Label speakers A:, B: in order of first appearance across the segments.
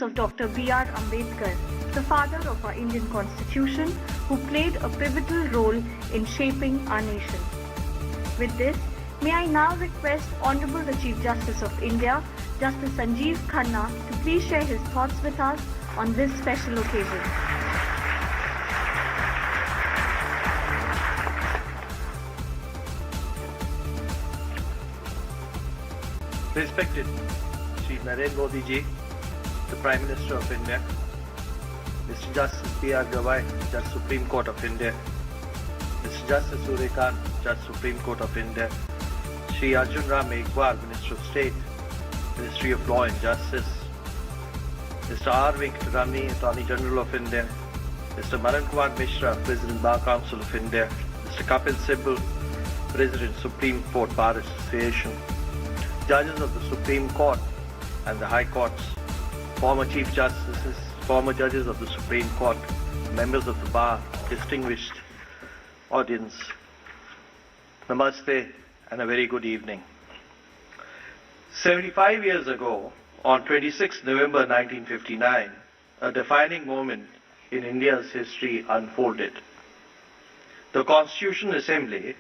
A: of Dr. B.R. Ambedkar, the father of our Indian Constitution, who played a pivotal role in shaping our nation. With this, may I now request Honorable the Chief Justice of India, Justice Sanjeev Khanna, to please share his thoughts with us on this special occasion.
B: Respected Shri Narendra Modi ji, the Prime Minister of India, Mr. Justice B.R. Gawai, Judge Supreme Court of India, Mr. Justice Surya, Judge Supreme Court of India, Shri Arjun Ram Meghwal, Minister of State, Ministry of Law and Justice, Mr. R. Venkatarani, Attorney General of India, Mr. Manan Kumar Mishra, President Bar Council of India, Mr. Kapil Sibal, President Supreme Court Bar Association, Judges of the Supreme Court and the High Courts, former Chief Justices, former Judges of the Supreme Court, members of the Bar, distinguished audience, Namaste and a very good evening. 75 years ago, on 26 November 1959, a defining moment in India's history unfolded. The Constitutional Assembly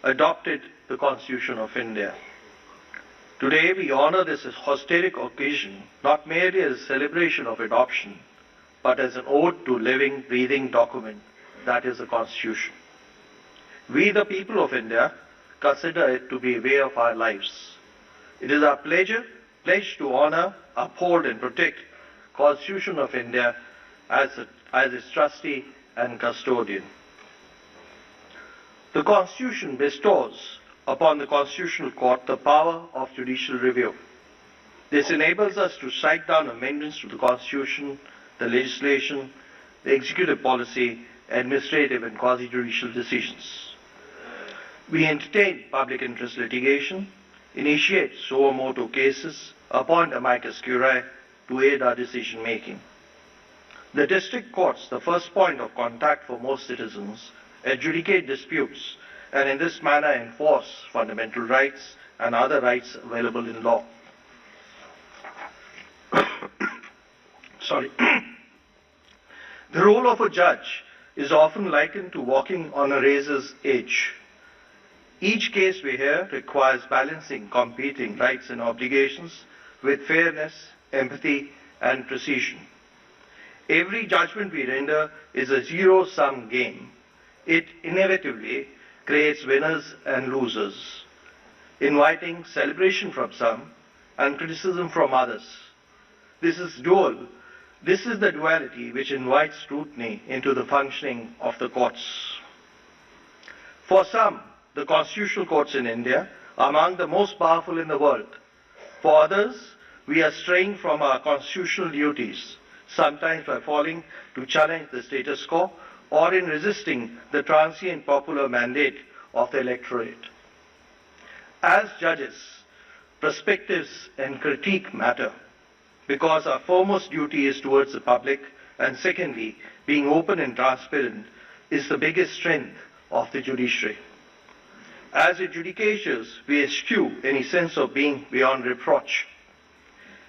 B: adopted the Constitution of India. Today we honor this historic occasion not merely as a celebration of adoption, but as an ode to living, breathing document that is the Constitution. We, the people of India, consider it to be a way of our lives. It is our pledge to honor, uphold and protect the Constitution of India as its trustee and custodian. The Constitution bestows upon the Constitutional Court the power of judicial review. This enables us to strike down amendments to the Constitution, the legislation, the executive policy, administrative and quasi-judicial decisions. We entertain public interest litigation, initiate suo motu cases, appoint amicus curiae to aid our decision making. The district courts, the first point of contact for most citizens, adjudicate disputes and in this manner enforce fundamental rights and other rights available in law. The role of a judge is often likened to walking on a razor's edge. Each case we hear requires balancing competing rights and obligations with fairness, empathy and precision. Every judgment we render is a zero-sum game. It inevitably creates winners and losers, inviting celebration from some and criticism from others. This is dual. This is the duality which invites scrutiny into the functioning of the courts. For some, the constitutional courts in India are among the most powerful in the world. For others, we are straying from our constitutional duties, sometimes by falling to challenge the status quo or in resisting the transient popular mandate of the electorate. As judges, perspectives and critique matter because our foremost duty is towards the public, and secondly, being open and transparent is the biggest strength of the judiciary. As adjudicators, we eschew any sense of being beyond reproach.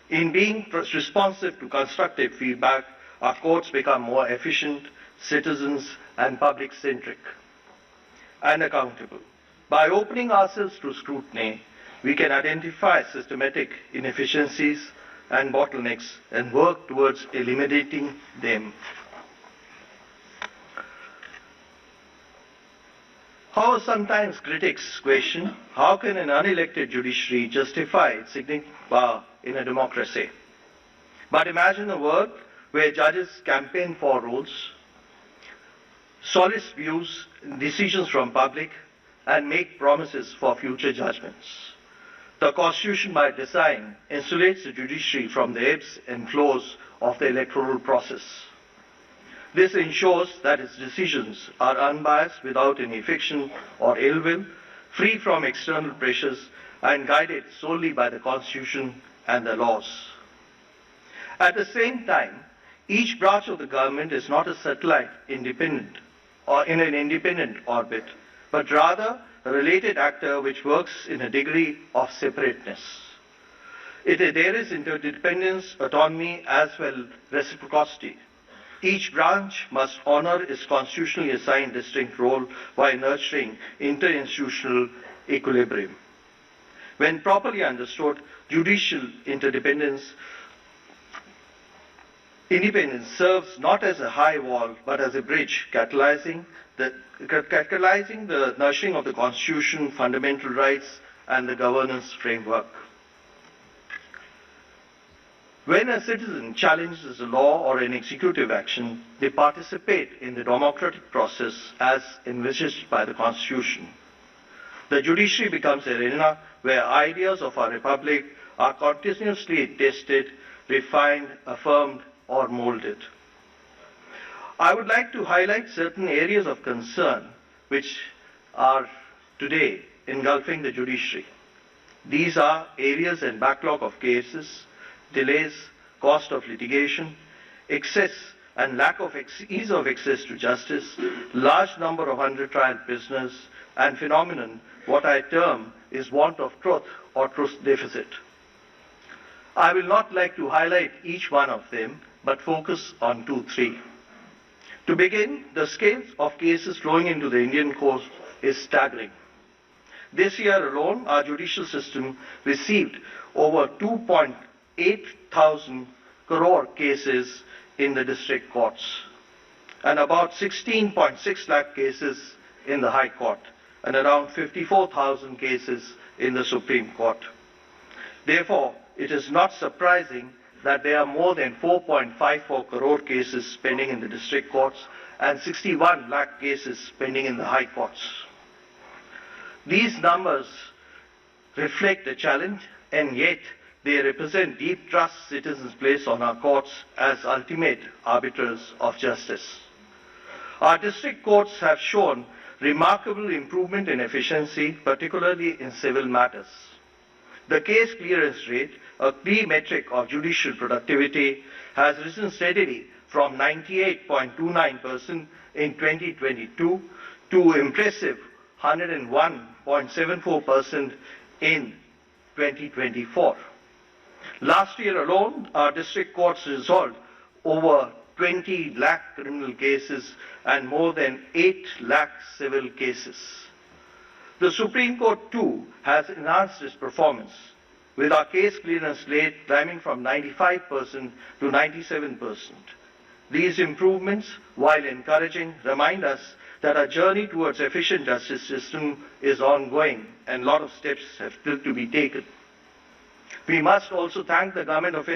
B: In being responsive to constructive feedback, our courts become more efficient, citizens and public-centric and accountable. By opening ourselves to scrutiny, we can identify systematic inefficiencies and bottlenecks and work towards eliminating them. How sometimes critics question, how can an unelected judiciary justify its significant power in a democracy? But imagine a world where judges campaign for rules, solicit views, decisions from public, and make promises for future judgments. The Constitution, by design, insulates the judiciary from the ebbs and flows of the electoral process. This ensures that its decisions are unbiased, without any fiction or ill will, free from external pressures, and guided solely by the Constitution and the laws. At the same time, each branch of the government is not a satellite independent or in an independent orbit, but rather a related actor which works in a degree of separateness. There is interdependence, autonomy, as well reciprocity. Each branch must honor its constitutionally assigned distinct role while nurturing interinstitutional equilibrium. When properly understood, judicial independence serves not as a high wall but as a bridge catalyzing the nurturing of the Constitution, fundamental rights, and the governance framework. When a citizen challenges a law or an executive action, they participate in the democratic process as envisaged by the Constitution. The judiciary becomes an arena where ideas of our republic are continuously tested, refined, affirmed, or molded. I would like to highlight certain areas of concern which are today engulfing the judiciary. These are areas and backlog of cases, delays, cost of litigation, excess and lack of ease of access to justice, large number of under-trial prisoners, and phenomenon what I term is want of truth or truth deficit. I will not like to highlight each one of them, but focus on 2-3. To begin, the scale of cases flowing into the Indian courts is staggering. This year alone, our judicial system received over 2.8 thousand crore cases in the district courts and about 16.6 lakh cases in the High Court and around 54,000 cases in the Supreme Court. Therefore, it is not surprising that there are more than 4.54 crore cases pending in the district courts and 61 lakh cases pending in the high courts. These numbers reflect the challenge, and yet they represent deep trust citizens place on our courts as ultimate arbiters of justice. Our district courts have shown remarkable improvement in efficiency, particularly in civil matters. The case clearance rate, a key metric of judicial productivity, has risen steadily from 98.29% in 2022 to impressive 101.74% in 2024. Last year alone, our district courts resolved over 20 lakh criminal cases and more than 8 lakh civil cases. The Supreme Court too has enhanced its performance, with our case clearance rate climbing from 95% to 97%. These improvements, while encouraging, remind us that our journey towards efficient justice system is ongoing and a lot of steps have still to be taken. We must also thank the Government of